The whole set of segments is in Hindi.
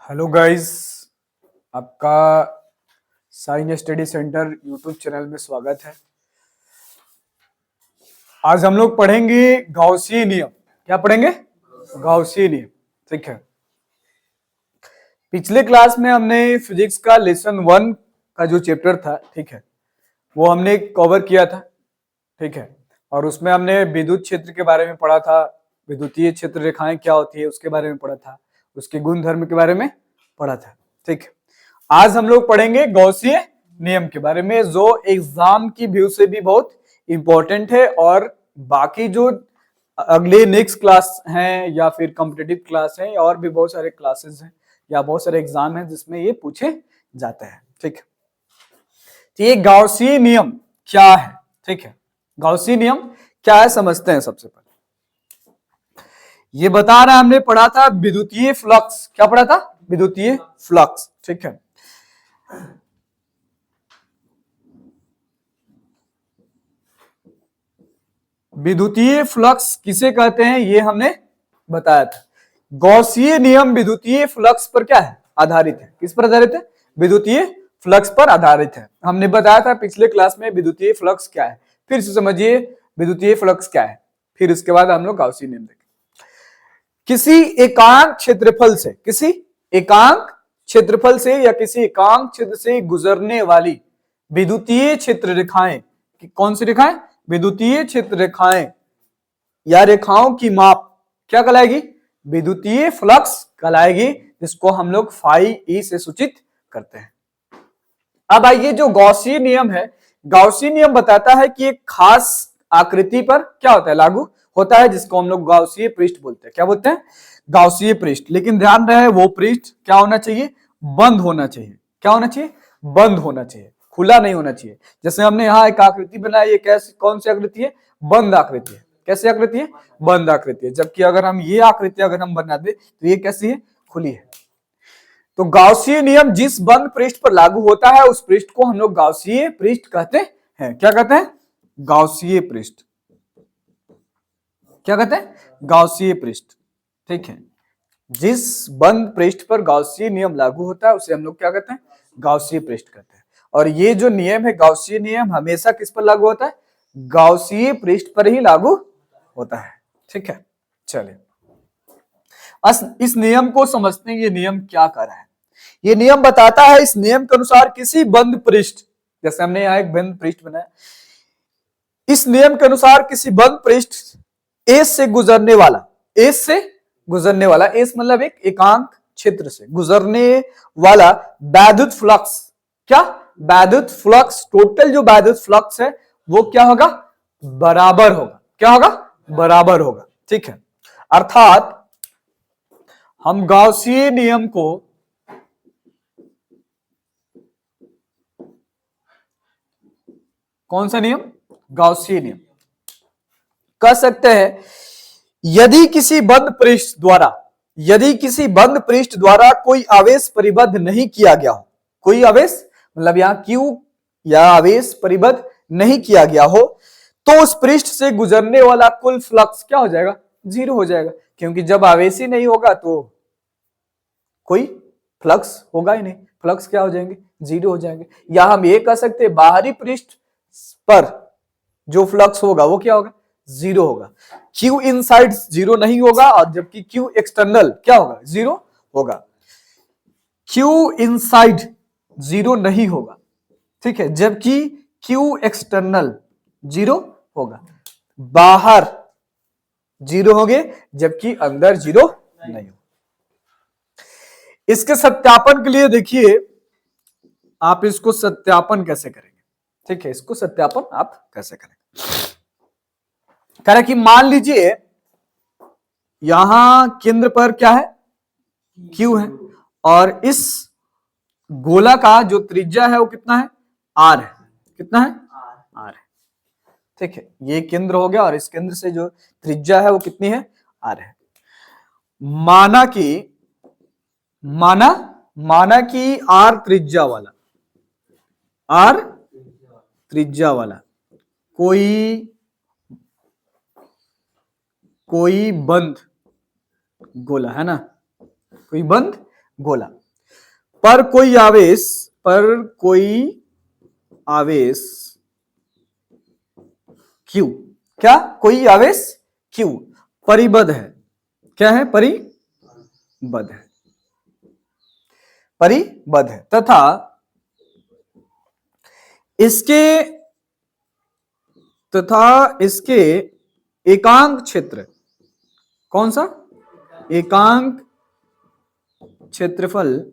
हेलो गाइस, आपका sign study centre YouTube channel में स्वागत है। आज हम लोग पढ़ेंगे गाउसी नियम। क्या पढ़ेंगे? गाउसी नियम। ठीक है। पिछले क्लास में हमने फिजिक्स का लेसन 1 का जो चैप्टर था, ठीक है, वो हमने कवर किया था। ठीक है। और उसमें हमने विद्युत क्षेत्र के बारे में पढ़ा था, विद्युतीय क्षेत्र रेखाएं क्या होती है उसके बारे में पढ़ा था, उसके गुण धर्म के बारे में पढ़ा था। ठीक है। आज हम लोग पढ़ेंगे गॉसिय नियम के बारे में, जो एग्जाम की व्यू से भी बहुत इंपॉर्टेंट है और बाकी जो अगले नेक्स्ट क्लास हैं या फिर कॉम्पिटिटिव क्लास हैं और भी बहुत सारे क्लासेस हैं या बहुत सारे एग्जाम हैं जिसमें ये पूछे जाते हैं। ठीक है। तो ये गॉसिय नियम क्या है? ठीक है। गॉसिय नियम क्या है समझते हैं। सबसे पहले ये बता रहा है, हमने पढ़ा था विद्युतीय फ्लक्स। क्या पढ़ा था? विद्युतीय फ्लक्स। ठीक है। विद्युतीय फ्लक्स किसे कहते हैं ये हमने बताया था। गॉसिय नियम विद्युतीय फ्लक्स पर क्या है? आधारित है। किस पर आधारित है? विद्युतीय फ्लक्स पर आधारित है। हमने बताया था पिछले क्लास में विद्युतीय फ्लक्स क्या है। फिर से समझिए विद्युतीय फ्लक्स क्या है, फिर उसके बाद हम लोग गॉसिय नियम देखेंगे। किसी एकांक क्षेत्रफल से, किसी एकांक क्षेत्रफल से या किसी एकांक क्षेत्र से गुजरने वाली विद्युतीय क्षेत्र रेखाएं, कौन सी रेखाएं? विद्युतीय क्षेत्र रेखाएं या रेखाओं की माप क्या कहलाएगी? विद्युतीय फ्लक्स कहलाएगी, जिसको हम लोग फाई ई से सूचित करते हैं। अब आइए, जो गॉसिय नियम है, गॉसिय नियम बताता है कि एक खास आकृति पर क्या होता है? लागू होता है, जिसको हम लोग गॉसिय पृष्ठ बोलते हैं। क्या बोलते हैं? गॉसिय पृष्ठ। लेकिन ध्यान रहे वो पृष्ठ क्या होना चाहिए? बंद होना चाहिए। क्या होना चाहिए? बंद होना चाहिए, खुला नहीं होना चाहिए। जैसे हमने यहाँ एक आकृति बनाई, ये कैसे, कौन सी आकृति है? बंद आकृति है। कैसी आकृति है? बंद आकृति है। जबकि अगर हम ये आकृति अगर हम बना दे तो ये कैसी है? खुली है। तो गॉसिय नियम जिस बंद पृष्ठ पर लागू होता है उस पृष्ठ को हम लोग गॉसिय पृष्ठ कहते हैं। क्या कहते हैं? गॉसिय पृष्ठ। क्या कहते हैं? गॉसिय पृष्ठ। ठीक है। जिस बंद पृष्ठ पर गॉसिय नियम लागू होता है उसे हम लोग क्या कहते हैं? गॉसिय पृष्ठ कहते हैं। और ये जो नियम है गॉसिय नियम हमेशा किस पर लागू होता है? गॉसिय पृष्ठ पर ही लागू होता है। ठीक है। चलिए इस नियम को समझते हैं। ये नियम क्या कर रहा है? ये नियम बताता है, इस नियम के अनुसार किसी बंद पृष्ठ, जैसे हमने यहां एक बंद पृष्ठ बनाया, इस नियम के अनुसार किसी बंद पृष्ठ एस से गुजरने वाला, एस से गुजरने वाला, एस मतलब एक एकांक क्षेत्र से गुजरने वाला वैद्युत फ्लक्स, क्या? वैद्युत फ्लक्स, टोटल जो वैद्युत फ्लक्स है वो क्या होगा? बराबर होगा। क्या होगा? बराबर होगा। ठीक है। अर्थात हम गॉसिय नियम को कौन सा नियम? गॉसिय नियम कह सकते हैं। यदि किसी बंद पृष्ठ द्वारा, यदि किसी बंद पृष्ठ द्वारा कोई आवेश परिबद्ध नहीं किया गया हो, कोई आवेश मतलब यहां क्यू या आवेश परिबद्ध नहीं किया गया हो, तो उस पृष्ठ से गुजरने वाला कुल फ्लक्स क्या हो जाएगा? जीरो हो जाएगा। क्योंकि जब आवेश ही नहीं होगा तो कोई फ्लक्स होगा ही नहीं। फ्लक्स क्या हो जाएंगे? जीरो हो जाएंगे। या हम ये कह सकते हैं बाहरी पृष्ठ पर जो फ्लक्स होगा वो क्या होगा? जीरो होगा। क्यू इनसाइड जीरो नहीं होगा, और जबकि क्यू एक्सटर्नल क्या होगा? जीरो होगा। क्यू इनसाइड जीरो नहीं होगा, ठीक है, जबकि क्यू एक्सटर्नल जीरो होगा। बाहर जीरो होंगे जबकि अंदर जीरो नहीं होगा। इसके सत्यापन के लिए देखिए, आप इसको सत्यापन कैसे करेंगे? ठीक है, इसको सत्यापन आप कैसे करेंगे? कह रहा कि मान लीजिए यहां केंद्र पर क्या है? Q है, और इस गोला का जो त्रिज्या है वो कितना है? R है। कितना है? R है। ठीक है, ये केंद्र हो गया, और इस केंद्र से जो त्रिज्या है वो कितनी है? R है। माना कि माना कि R त्रिज्या वाला, R त्रिज्या वाला कोई बंद गोला है ना, कोई बंद गोला पर कोई आवेश Q, क्या कोई आवेश Q परिबद्ध है, क्या है, परिबद्ध है तथा इसके एकांक क्षेत्र, कौन सा, एकांक क्षेत्रफल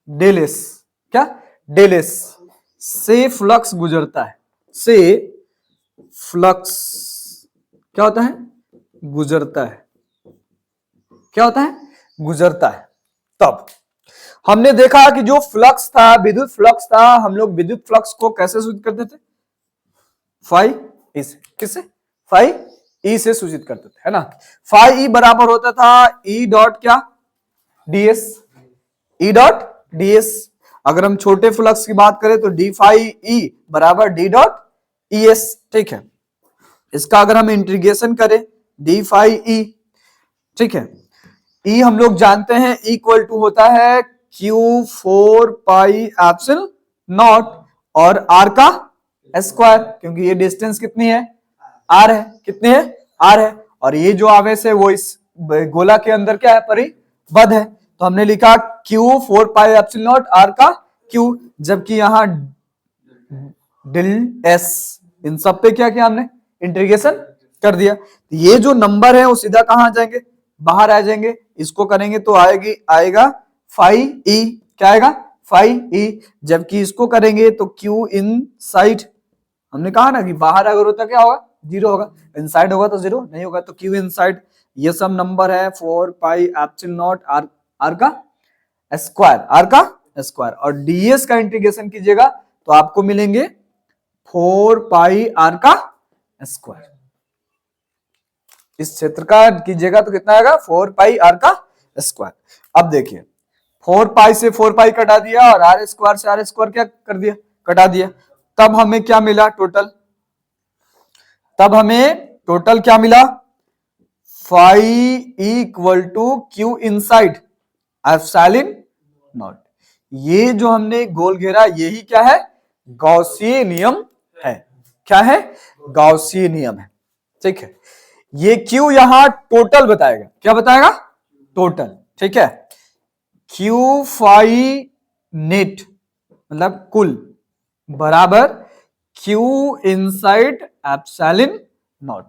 डेलेस, क्या, डेलेस से फ्लक्स गुजरता है, से फ्लक्स क्या होता है, गुजरता है, क्या होता है, गुजरता है। तब हमने देखा कि जो फ्लक्स था, विद्युत फ्लक्स था, हम लोग विद्युत फ्लक्स को कैसे सूचित करते थे, फाई ई से, किससे, फाई ई से सूचित करते थे, है ना। फाई ई बराबर होता था ई डॉट क्या, डीएस, ई डॉट डीएस। अगर हम छोटे फ्लक्स की बात करें तो डी फाई ई बराबर डी डॉट ई एस, ठीक है। इसका अगर हम इंटीग्रेशन करें डी फाई ई, ठीक है, ई हम लोग जानते हैं इक्वल टू होता है क्यू 4 पाई एप्सिलॉन नॉट और आर का स्क्वायर, क्योंकि ये डिस्टेंस कितनी है, आर है, कितनी है, आर है, और ये जो आवेश है वो इस गोला के अंदर क्या है, परिबद्ध है। तो हमने लिखा Q 4 pi epsilon nought R का क्यू, जबकि यहां डिल एस, इन सब पे क्या किया हमने, इंटीग्रेशन कर दिया। ये जो नंबर है वो सीधा कहां आ जाएंगे, बाहर आ जाएंगे। इसको करेंगे तो आएगा फाई ई, क्या आएगा, फाई ई, जबकि इसको करेंगे तो क्यू इन साइड, हमने कहा ना कि बाहर अगर होता क्या होगा, जीरो होगा, इनसाइड होगा तो जीरो नहीं होगा, तो क्यू इनसाइड ये सब नंबर है 4 पाई एप्सिलॉन नॉट आर का स्क्वायर, और डीएस का इंटीग्रेशन कीजिएगा तो आपको मिलेंगे 4 पाई आर का स्क्वायर। इस क्षेत्र का कीजिएगा तो कितना आएगा, 4 पाई आर का स्क्वायर। अब देखिए 4 पाई से 4 पाई कटा दिया और आर स्क्वायर से आर स्क्वायर क्या कर दिया, कटा दिया। तब हमें क्या मिला टोटल, क्या मिला, phi equal to Q inside epsilon nought. ये जो हमने गोल घेरा यही क्या है, गॉसिय नियम है, क्या है, गॉसिय नियम है, ठीक है। ये क्यू यहां टोटल बताएगा, क्या बताएगा, टोटल, ठीक है। क्यू फाई नेट मतलब कुल बराबर क्यू इनसाइड एप्सिलॉन नॉट,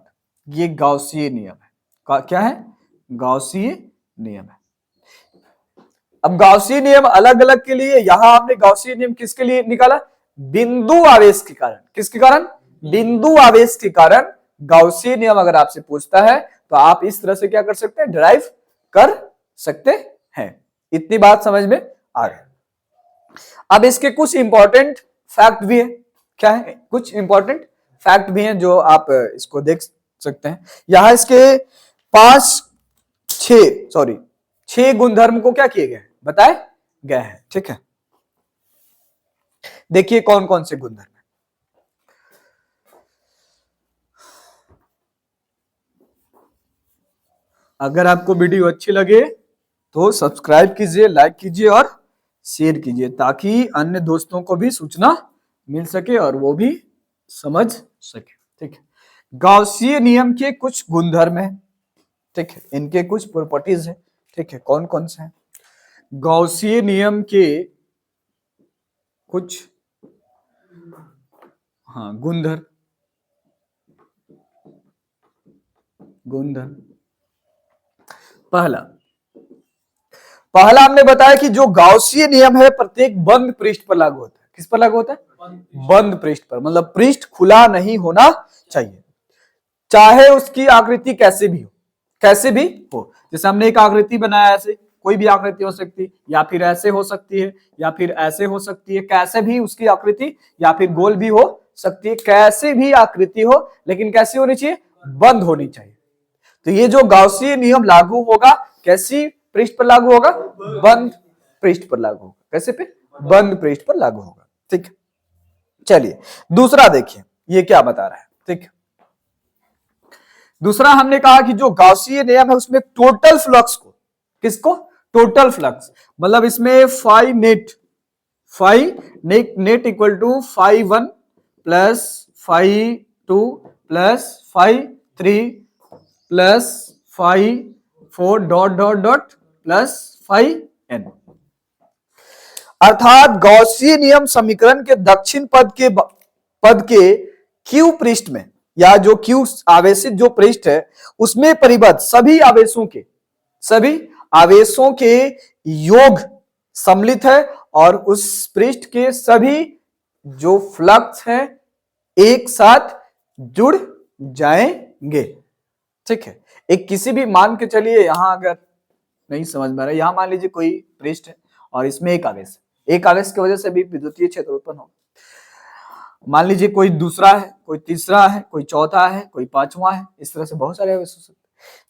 ये गॉसिय नियम है, क्या है, गॉसिय नियम है। अब गॉसिय नियम अलग अलग के लिए, यहां हमने गॉसिय नियम किसके लिए निकाला, बिंदु आवेश के कारण, किसके कारण, बिंदु आवेश के कारण गॉसिय नियम अगर आपसे पूछता है तो आप इस तरह से क्या कर सकते हैं, डिराइव कर सकते हैं। इतनी बात समझ में आ गई। अब इसके कुछ इंपॉर्टेंट फैक्ट भी है, क्या है, कुछ इंपॉर्टेंट फैक्ट भी हैं जो आप इसको देख सकते हैं। यहां इसके 6 गुणधर्म को क्या किए गए, बताए गए हैं, ठीक है। देखिए कौन कौन से गुणधर्म है। अगर आपको वीडियो अच्छी लगे तो सब्सक्राइब कीजिए, लाइक कीजिए और शेयर कीजिए, ताकि अन्य दोस्तों को भी सूचना मिल सके और वो भी समझ सके, ठीक है। गॉसिय नियम के कुछ गुणधर्म है, ठीक है, इनके कुछ प्रॉपर्टीज है, ठीक है, कौन कौन से हैं। गॉसिय नियम के कुछ गुणधर्म, पहला हमने बताया कि जो गॉसिय नियम है प्रत्येक बंद पृष्ठ पर लागू होता है, किस पर लागू होता है, बंद पृष्ठ पर, मतलब पृष्ठ खुला नहीं होना चाहिए, चाहे उसकी आकृति कैसे भी हो, जैसे हमने एक आकृति बनाया, ऐसे कोई भी आकृति हो सकती है, या फिर ऐसे हो सकती है, या फिर ऐसे हो सकती है, कैसे भी उसकी आकृति, या फिर गोल भी हो सकती है, कैसे भी आकृति हो, लेकिन कैसी होनी चाहिए, बंद होनी चाहिए। तो ये जो गॉसिय नियम लागू होगा कैसी पृष्ठ पर लागू होगा, बंद पृष्ठ पर लागू होगा, कैसे पे, बंद पृष्ठ पर लागू होगा, ठीक है। चलिए दूसरा देखिए ये क्या बता रहा है, ठीक है। दूसरा हमने कहा कि जो गॉसिय नियम है उसमें टोटल फ्लक्स को किसको? Total flux. मतलब इसमें phi net equal to phi 1 plus phi 2 plus phi 3 plus phi 4 dot dot dot plus phi n। अर्थात गॉसियन नियम समीकरण के दक्षिण पद के क्यू पृष्ठ में, या जो क्यू आवेशित जो पृष्ठ है उसमें परिबद्ध सभी आवेशों के योग सम्मिलित है और उस पृष्ठ के सभी जो फ्लक्स हैं एक साथ जुड़ जाएंगे। ठीक है, एक किसी भी मान के चलिए, यहां अगर नहीं समझ में आ रहा है, यहां मान लीजिए कोई पृष्ठ है और इसमें एक आवेश की वजह से भी विद्युतीय क्षेत्र उत्पन्न हो। मान लीजिए कोई दूसरा है, कोई तीसरा है, कोई चौथा है, कोई पांचवा है, इस तरह से बहुत सारे आवेश हो सकते हैं।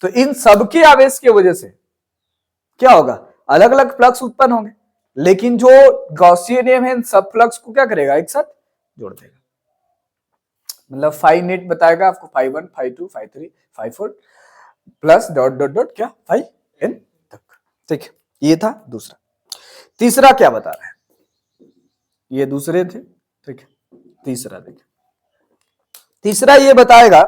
तो इन सबके आवेश की वजह से क्या होगा? अलग अलग फ्लक्स उत्पन्न होंगे, लेकिन जो गॉसियन नियम है इन सब फ्लक्स को क्या करेगा? एक साथ जोड़ देगा। मतलब फाई नेट बताएगा आपको phi 1, phi 2, phi 3, phi 4 plus dot dot dot क्या फाई n तक। ठीक है, ये था दूसरा। तीसरा क्या बता रहा है? ये दूसरे थे। ठीक है, तीसरा देखिए, तीसरा ये बताएगा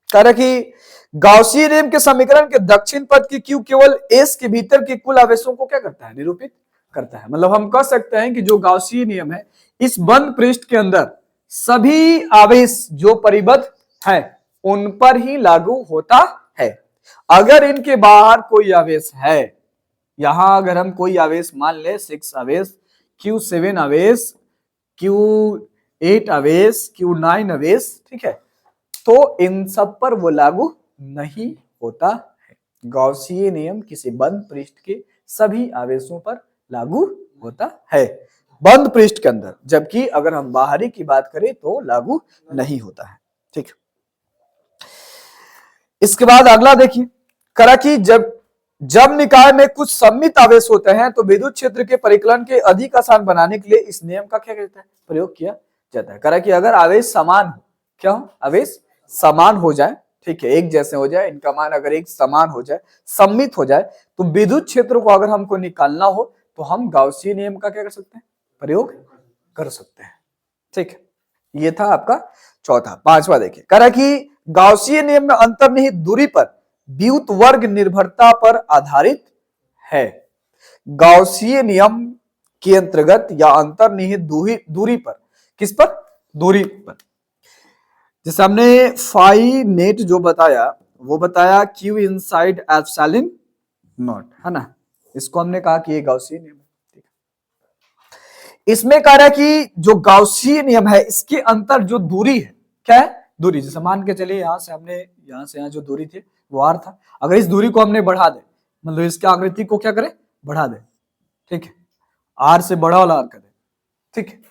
कि गॉसियन नियम के समीकरण के दक्षिण पद की क्यू केवल एस के भीतर के कुल आवेशों को क्या करता है? निरूपित करता है। मतलब हम कह सकते हैं कि जो गॉसियन नियम है इस बंद पृष्ठ के अंदर सभी आवेश जो परिबद्ध है उन पर ही लागू होता है। अगर इनके बाहर कोई आवेश है, यहां अगर हम कोई आवेश मान ले 6 आवेश, Q7 आवेश, Q8 आवेश, Q9 आवेश, ठीक है, तो इन सब पर वो लागू नहीं होता है। गॉसियन नियम किसी बंद पृष्ठ के सभी आवेशों पर लागू होता है बंद पृष्ठ के अंदर, जबकि अगर हम बाहरी की बात करें तो लागू नहीं होता है। ठीक, इसके बाद अगला देखिए, करा कि जब निकाय में कुछ सम्मित आवेश होते हैं तो विद्युत क्षेत्र के परिकलन के अधिक आसान बनाने के लिए इस नियम का क्या कहता है? प्रयोग किया जाता है। करा कि अगर आवेश समान हो, क्या हो? आवेश समान हो जाए, ठीक है, एक जैसे हो जाए, इनका मान अगर एक समान हो जाए, सम्मित हो जाए, तो विद्युत क्षेत्र को अगर हमको निकालना हो तो हम गॉसियन नियम का क्या कर सकते हैं? प्रयोग कर सकते हैं। ठीक है, ये था आपका चौथा। पांचवा देखिए, करा कि गॉसियन नियम में अंतर्निहित दूरी पर व्युत वर्ग निर्भरता पर आधारित है। गॉसियन नियम के अंतर्गत या अंतर्निहित दूरी पर, किस पर? दूरी पर। जैसे हमने फाई नेट जो बताया वो बताया Q इनसाइड एप्सिलॉन नॉट, है ना, इसको हमने कहा कि ये गॉसियन नियम है। इसमें कह रहा है कि जो गॉसियन नियम है इसके अंतर जो दूरी है, क्या है? दूरी। जैसे मान के चलिए यहां से हमने, यहां से यहां जो दूरी थी वो r था, अगर इस दूरी को हमने बढ़ा दे, मतलब इसकी आकृति को क्या करे? बढ़ा दे, ठीक है, r से बड़ा वाला r कर दे, ठीक है,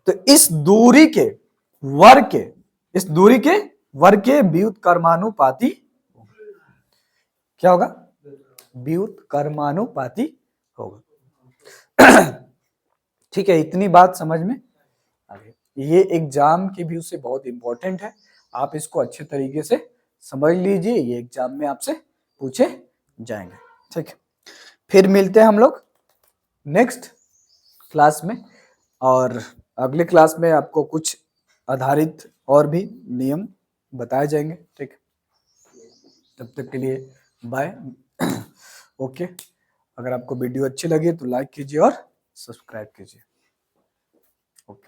तो इस दूरी के वर्ग के व्युत्क्रमानुपाती क्या होगा? व्युत्क्रमानुपाती होगा। ठीक है, इतनी बात समझ में आ गई। ये एग्जाम के व्यू से बहुत इंपॉर्टेंट है, आप इसको अच्छे तरीके से समझ लीजिए, ये एग्जाम में आपसे पूछे जाएंगे। ठीक है, फिर मिलते हैं हम लोग नेक्स्ट क्लास में, और अगले क्लास में आपको कुछ आधारित और भी नियम बताए जाएंगे। ठीक, तब तक के लिए बाय। ओके, अगर आपको वीडियो अच्छी लगी तो लाइक कीजिए और सब्सक्राइब कीजिए। ओके।